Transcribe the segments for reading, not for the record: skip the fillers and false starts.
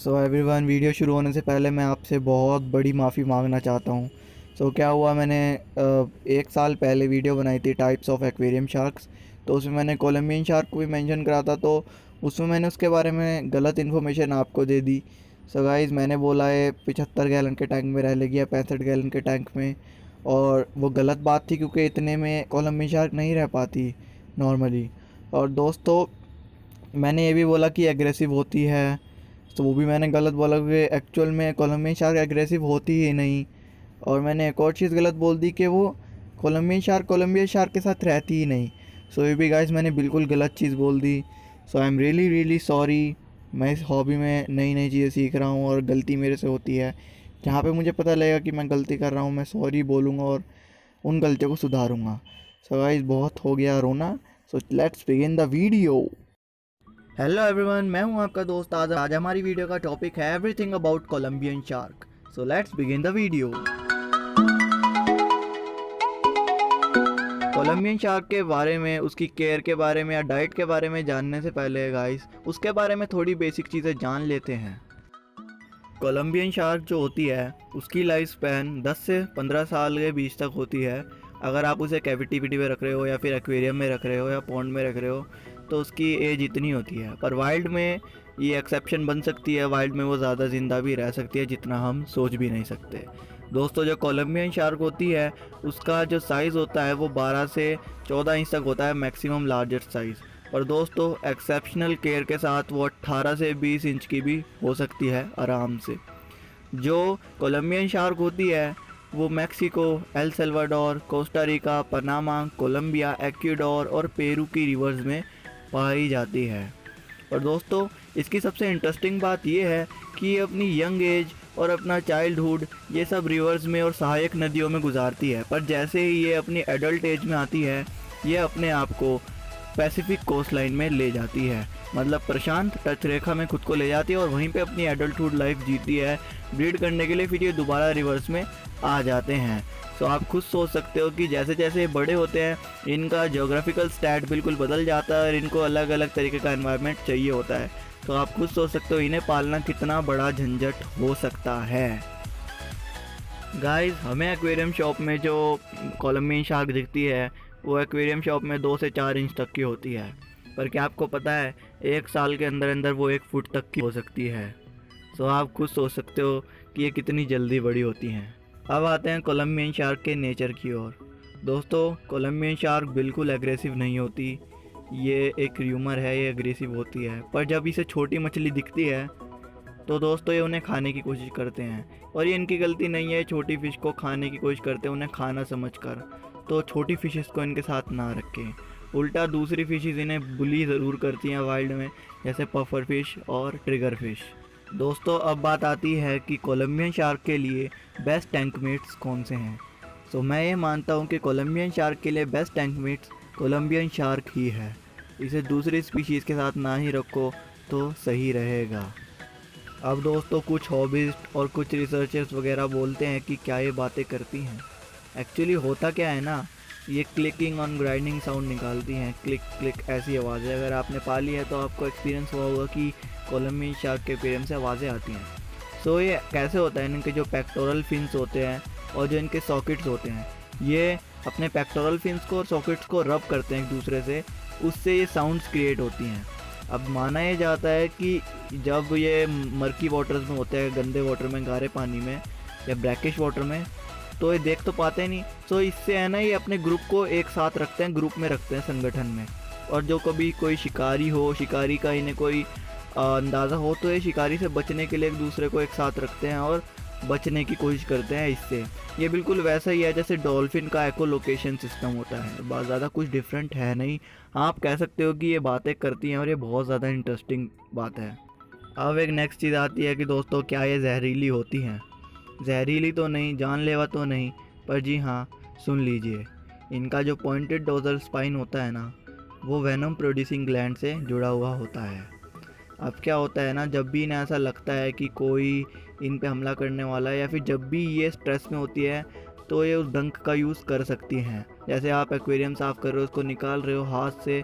So everyone, video शुरू होने से पहले मैं आपसे बहुत बड़ी माफ़ी मांगना चाहता हूँ। क्या हुआ, मैंने एक साल पहले वीडियो बनाई थी टाइप्स ऑफ एक्वेरियम शार्क्स। तो उसमें मैंने कोलंबियन शार्क को भी मेंशन करा था, तो उसमें मैंने उसके बारे में गलत इन्फॉर्मेशन आपको दे दी। गाइज़, मैंने बोला है 75 गैलन के टैंक में रह लेगी या 65 गैलन के टैंक में, और वो गलत बात थी क्योंकि इतने में कोलंबियन शार्क नहीं रह पाती नॉर्मली। और दोस्तों, मैंने ये भी बोला कि एग्रेसिव होती है, तो वो भी मैंने गलत बोला क्योंकि एक्चुअल में कोलंबियन शार्क एग्रेसिव होती ही नहीं। और मैंने एक और चीज़ गलत बोल दी कि वो कोलंबियन शार्क के साथ रहती ही नहीं। ये भी गाइस मैंने बिल्कुल गलत चीज़ बोल दी। I am really really sorry. मैं इस हॉबी में नई नई चीज़ें सीख रहा हूँ और गलती मेरे से होती है। जहाँ पे मुझे पता लगेगा कि मैं गलती कर रहा हूँ, मैं सॉरी बोलूँगा और उन गलतियों को सुधारूँगा। गाइस, बहुत हो गया रोना। Let's begin the video. Hello everyone, मैं हूं आपका दोस्त आज हमारी वीडियो का टॉपिक है everything about Colombian shark. Let's begin the video. Colombian shark के बारे में, उसकी केयर के बारे में या डाइट के बारे में जानने से पहले गाइस, उसके बारे में थोड़ी बेसिक चीज़ें जान लेते हैं। कोलंबियन शार्क जो होती है उसकी लाइफ स्पैन 10 से 15 साल के बीच तक होती है। अगर आप उसे कैविटी में रख रहे हो या फिर एक्वेरियम में रख रहे हो या पॉन्ड में रख रहे हो तो उसकी एज इतनी होती है। पर वाइल्ड में ये एक्सेप्शन बन सकती है, वाइल्ड में वो ज़्यादा ज़िंदा भी रह सकती है जितना हम सोच भी नहीं सकते। दोस्तों, जो कोलंबियन शार्क होती है उसका जो साइज़ होता है वो 12 से 14 इंच तक होता है, मैक्सिमम लार्जेस्ट साइज़। और दोस्तों, एक्सेप्शनल केयर के साथ वो 18 से 20 इंच की भी हो सकती है आराम से। जो कोलंबियन शार्क होती है वो Mexico, El Salvador, Costa Rica, Panama, Colombia, Ecuador और पेरू की रिवर्स में पाई जाती है। और दोस्तों, इसकी सबसे इंटरेस्टिंग बात यह है कि ये अपनी यंग एज और अपना चाइल्डहुड ये सब रिवर्स में और सहायक नदियों में गुजारती है, पर जैसे ही ये अपनी एडल्ट एज में आती है ये अपने आप को पैसिफिक कोस्ट लाइन में ले जाती है, मतलब प्रशांत तट रेखा में खुद को ले जाती है और वहीं पे अपनी एडल्टहुड लाइफ जीती है ब्रीड करने के लिए। फिर ये दोबारा रिवर्स में आ जाते हैं। आप खुद सोच सकते हो कि जैसे जैसे बड़े होते हैं इनका जोग्राफिकल स्टैट बिल्कुल बदल जाता है और इनको अलग अलग तरीके का एनवायरनमेंट चाहिए होता है। आप खुद सोच सकते हो इन्हें पालना कितना बड़ा झंझट हो सकता है। गाइस, हमें एक्वेरियम शॉप में जो कोलंबियन शार्क दिखती है वो एक्वेरियम शॉप में 2 से 4 इंच तक की होती है, पर क्या आपको पता है 1 साल के अंदर अंदर वो 1 फुट तक की हो सकती है। आप खुद सोच सकते हो कि ये कितनी जल्दी बड़ी होती हैं। अब आते हैं कोलंबियन शार्क के नेचर की ओर। दोस्तों, कोलंबियन शार्क बिल्कुल एग्रेसिव नहीं होती, ये एक र्यूमर है, ये एग्रेसिव होती है। पर जब इसे छोटी मछली दिखती है तो दोस्तों ये उन्हें खाने की कोशिश करते हैं, और ये इनकी गलती नहीं है। छोटी फ़िश को खाने की कोशिश करते हैं उन्हें खाना समझकर, तो छोटी फ़िशेस को इनके साथ ना रखें। उल्टा दूसरी फ़िशेस इन्हें बुली ज़रूर करती हैं वाइल्ड में, जैसे पफर फिश और ट्रिगर फिश। दोस्तों, अब बात आती है कि कोलंबियन शार्क के लिए बेस्ट टैंक मेट्स कौन से हैं। मैं ये मानता हूँ कि कोलंबियन शार्क के लिए best tank mates Colombian shark ही है। इसे दूसरी स्पीशीज़ के साथ ना ही रखो तो सही रहेगा। अब दोस्तों, कुछ हॉबिस्ट और कुछ रिसर्चर्स वगैरह बोलते हैं कि क्या ये बातें करती हैं। एक्चुअली होता क्या है ना, ये क्लिकिंग और ग्राइंडिंग साउंड निकालती हैं, क्लिक क्लिक ऐसी आवाज़ें। अगर आपने पाली है तो आपको एक्सपीरियंस हुआ होगा कि कोलंबियन शार्क के एक्वेरियम से आवाज़ें आती हैं। ये कैसे होता है, इनके जो पेक्टोरल फिन्स होते हैं और जो इनके सॉकेट्स होते हैं, ये अपने पेक्टोरल फिन्स को और सॉकेट्स को रब करते हैं एक दूसरे से, उससे ये साउंड्स क्रिएट होती हैं। अब माना ये जाता है कि जब ये मर्की वाटर्स में होते हैं, गंदे वाटर में, गाढ़े पानी में या ब्लैकिश वाटर में, तो ये देख तो पाते नहीं। इससे है ना, ये अपने ग्रुप को एक साथ रखते हैं, ग्रुप में रखते हैं, संगठन में। और जो कभी कोई शिकारी हो, शिकारी का इन्हें कोई अंदाज़ा हो, तो ये शिकारी से बचने के लिए एक दूसरे को एक साथ रखते हैं और बचने की कोशिश करते हैं इससे। ये बिल्कुल वैसा ही है जैसे डॉल्फिन का एकोलोकेशन सिस्टम होता है, बहुत ज़्यादा कुछ डिफरेंट है नहीं। आप कह सकते हो कि ये बातें करती हैं और ये बहुत ज़्यादा इंटरेस्टिंग बात है। अब एक नेक्स्ट चीज़ आती है कि दोस्तों, क्या ये जहरीली होती हैं। जहरीली तो नहीं, जानलेवा तो नहीं, पर जी हाँ, सुन लीजिए, इनका जो पॉइंटेड डोर्सल स्पाइन होता है ना, वो वेनम प्रोड्यूसिंग ग्लैंड से जुड़ा हुआ होता है। अब क्या होता है ना, जब भी इन्हें ऐसा लगता है कि कोई इन पे हमला करने वाला है या फिर जब भी ये स्ट्रेस में होती है, तो ये उस डंक का यूज़ कर सकती हैं। जैसे आप एक्वेरियम साफ़ कर रहे हो, उसको निकाल रहे हो हाथ से,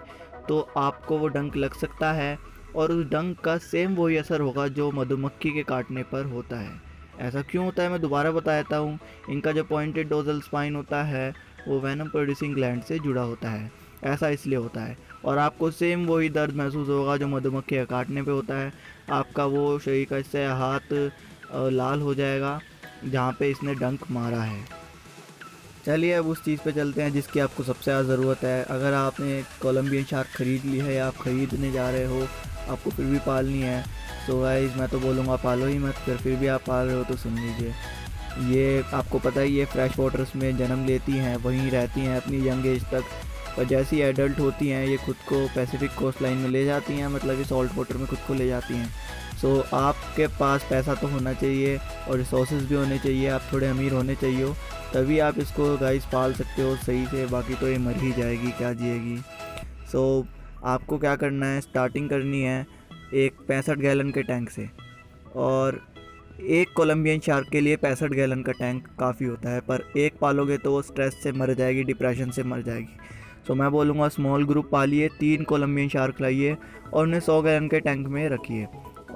तो आपको वो डंक लग सकता है और उस डंक का सेम वही असर होगा जो मधुमक्खी के काटने पर होता है। ऐसा क्यों होता है मैं दोबारा बता देता हूँ। इनका जो पॉइंटेड डोर्सल स्पाइन होता है वो वेनम प्रोड्यूसिंग ग्लैंड से जुड़ा होता है। ऐसा इसलिए होता है, और आपको सेम वही दर्द महसूस होगा जो मधुमक्खी के काटने पे होता है। आपका वो शरीर का इससे हाथ लाल हो जाएगा जहाँ पे इसने डंक मारा है। चलिए अब उस चीज़ पे चलते हैं जिसकी आपको सबसे ज़्यादा ज़रूरत है। अगर आपने कोलंबियन शार्क ख़रीद ली है या आप ख़रीदने जा रहे हो, आपको फिर भी पालनी है, तो गाइस मैं तो बोलूँगा पालो ही मत, फिर भी आप पाल रहे हो तो सुन लीजिए। ये आपको पता ही, ये फ्रेश वाटर्स में जन्म लेती हैं, वहीं रहती हैं अपनी यंग एज तक, और जैसी एडल्ट होती हैं ये खुद को पैसिफिक कोस्ट लाइन में ले जाती हैं, मतलब ये सॉल्ट वाटर में खुद को ले जाती हैं। सो आपके पास पैसा तो होना चाहिए और रिसोर्सेज भी होने चाहिए, आप थोड़े अमीर होने चाहिए हो, तभी आप इसको गाइस पाल सकते हो सही से, बाकी तो ये मर ही जाएगी, क्या जिएगी। सो आपको क्या करना है, स्टार्टिंग करनी है एक 65 गैलन के टैंक से, और एक कोलंबियन शार्क के लिए 65 गैलन का टैंक काफ़ी होता है, पर एक पालोगे तो वो स्ट्रेस से मर जाएगी, डिप्रेशन से मर जाएगी। सो मैं बोलूँगा स्मॉल ग्रुप पालिए, 3 कोलंबियन शार्क लाइए और उन्हें 100 गैलन के टैंक में रखिए।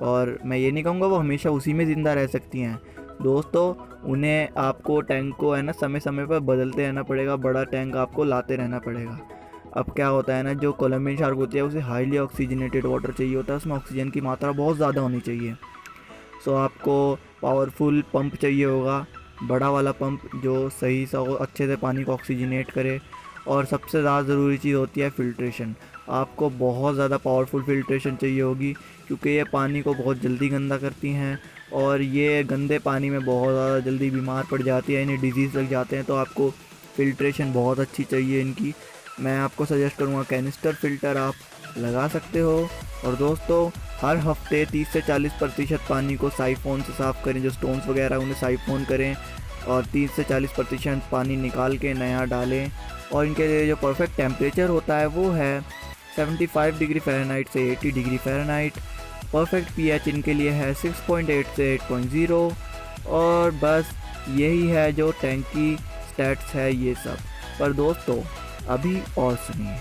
और मैं ये नहीं कहूँगा वो हमेशा उसी में ज़िंदा रह सकती हैं दोस्तों, उन्हें आपको टैंक को है ना समय समय पर बदलते रहना पड़ेगा, बड़ा टैंक आपको लाते रहना पड़ेगा। अब क्या होता है ना, जो कोलंबियन शार्क होती है उसे हाईली ऑक्सीजनेटेड वाटर चाहिए होता है, उसमें ऑक्सीजन की मात्रा बहुत ज़्यादा होनी चाहिए। सो आपको पावरफुल पंप चाहिए होगा, बड़ा वाला पंप जो सही सा अच्छे से पानी को ऑक्सीजनेट करे। और सबसे ज़्यादा ज़रूरी चीज़ होती है फ़िल्ट्रेशन। आपको बहुत ज़्यादा पावरफुल फ़िल्ट्रेशन चाहिए होगी, क्योंकि ये पानी को बहुत जल्दी गंदा करती हैं और ये गंदे पानी में बहुत ज़्यादा जल्दी बीमार पड़ जाती है, इन्हें डिजीज़ लग जाते हैं। तो आपको फ़िल्ट्रेशन बहुत अच्छी चाहिए इनकी। मैं आपको सजेस्ट करूँगा कैनिस्टर फ़िल्टर आप लगा सकते हो। और दोस्तों हर हफ्ते 30 से 40% पानी को साइफोन से साफ़ करें, जो स्टोन्स वगैरह उन्हें साइफोन करें और 30 से 40% पानी निकाल के नया डालें। और इनके लिए जो परफेक्ट टेम्परेचर होता है वो है 75 डिग्री फ़ारेनहाइट से 80 डिग्री फ़ारेनहाइट। परफेक्ट पीएच इनके लिए है 6.8 से 8.0। और बस यही है जो टैंक की स्टैट्स है ये सब। पर दोस्तों अभी और सुनिए,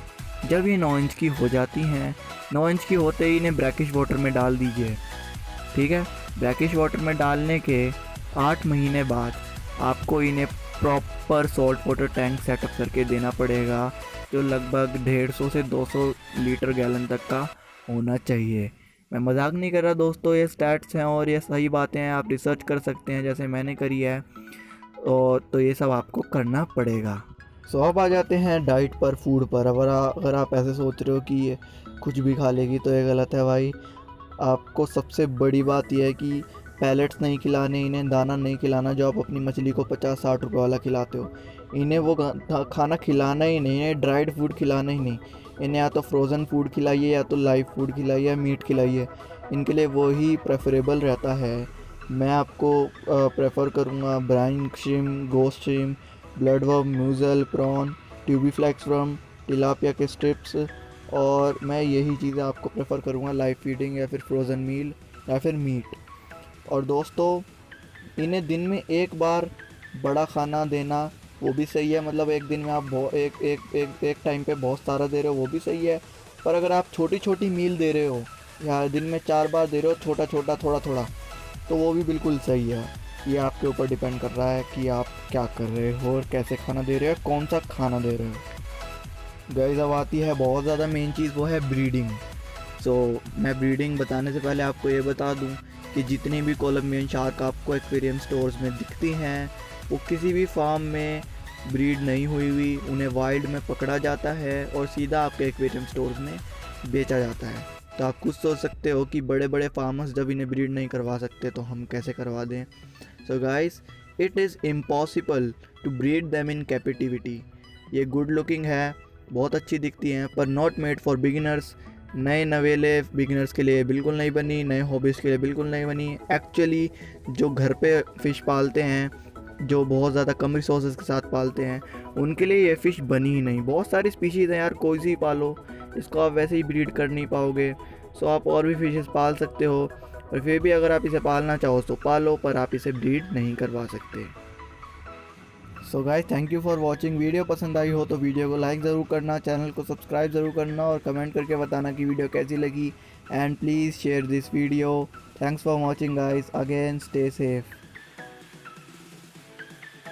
जब ये 9 इंच की हो जाती हैं, 9 इंच की होते ही इन्हें ब्रैकिश वाटर में डाल दीजिए, ठीक है। ब्रैकिश वाटर में डालने के 8 महीने बाद आपको इन्हें proper salt water tank setup करके देना पड़ेगा, जो लगभग 150 से 200 लीटर गैलन तक का होना चाहिए। मैं मजाक नहीं कर रहा दोस्तों, ये स्टैट्स हैं और ये सही बातें हैं, आप रिसर्च कर सकते हैं जैसे मैंने करी है। और तो ये सब आपको करना पड़ेगा। सो अब आ जाते हैं डाइट पर, फूड पर। अगर आप ऐसे सोच रहे हो कि ये कुछ भी खा लेगी तो ये गलत है भाई। आपको सबसे बड़ी बात यह है कि पैलेट्स नहीं खिलाने, इन्हें दाना नहीं खिलाना जो आप अपनी मछली को 50-60 रुपये वाला खिलाते हो। इन्हें वो खाना खिलाना ही नहीं, इन्हें ड्राइड फूड खिलाना ही नहीं। इन्हें या तो फ्रोज़न फूड खिलाइए या तो लाइव फूड खिलाइए या मीट खिलाइए, इनके लिए वही प्रेफरेबल रहता है। मैं आपको प्रेफर करूँगा brine shrimp, ghost shrimp, blood worm, mussel, prawn, tubifex worm, tilapia के स्ट्रिप्स, और मैं यही चीज़ें आपको प्रेफर करूँगा, लाइव फीडिंग या फिर फ्रोज़न मील या फिर मीट। और दोस्तों इन्हें दिन में एक बार बड़ा खाना देना वो भी सही है, मतलब एक दिन में आप एक टाइम पे बहुत सारा दे रहे हो वो भी सही है। पर अगर आप छोटी छोटी मील दे रहे हो या दिन में 4 बार दे रहे हो छोटा छोटा थोड़ा थोड़ा, तो वो भी बिल्कुल सही है। ये आपके ऊपर डिपेंड कर रहा है कि आप क्या कर रहे हो और कैसे खाना दे रहे हो, कौन सा खाना दे रहे हो। गाइस अब आती है बहुत ज़्यादा मेन चीज़, वो है ब्रीडिंग। सो मैं ब्रीडिंग बताने से पहले आपको ये बता दूं कि जितनी भी कोलंबियन शार्क आपको एक्वेरियम स्टोर्स में दिखती हैं वो किसी भी फार्म में ब्रीड नहीं हुई, उन्हें वाइल्ड में पकड़ा जाता है और सीधा आपके एक्वेरियम स्टोर्स में बेचा जाता है। तो आप खुद सोच सकते हो कि बड़े बड़े फार्मर्स जब इन्हें ब्रीड नहीं करवा सकते तो हम कैसे करवा दें। So guys it is impossible to breed them in captivity. ये गुड लुकिंग है, बहुत अच्छी दिखती हैं, पर नॉट मेड फॉर बिगिनर्स। नए नवेले बिगिनर्स के लिए बिल्कुल नहीं बनी, नए हॉबीज़ के लिए बिल्कुल नहीं बनी। एक्चुअली जो घर पे फ़िश पालते हैं, जो बहुत ज़्यादा कम रिसोर्सेज के साथ पालते हैं, उनके लिए ये फ़िश बनी ही नहीं। बहुत सारी स्पीशीज़ हैं यार, कोई सी पालो, इसको आप वैसे ही ब्रीड कर नहीं पाओगे। सो आप और भी फिशेस पाल सकते हो, और फिर भी अगर आप इसे पालना चाहो तो पालो, पर आप इसे ब्रीड नहीं करवा सकते। So guys thank you for watching. Video पसंद आई हो तो वीडियो को लाइक ज़रूर करना, चैनल को सब्सक्राइब ज़रूर करना और कमेंट करके बताना कि वीडियो कैसी लगी। And please share this video. Thanks for watching guys, again stay safe.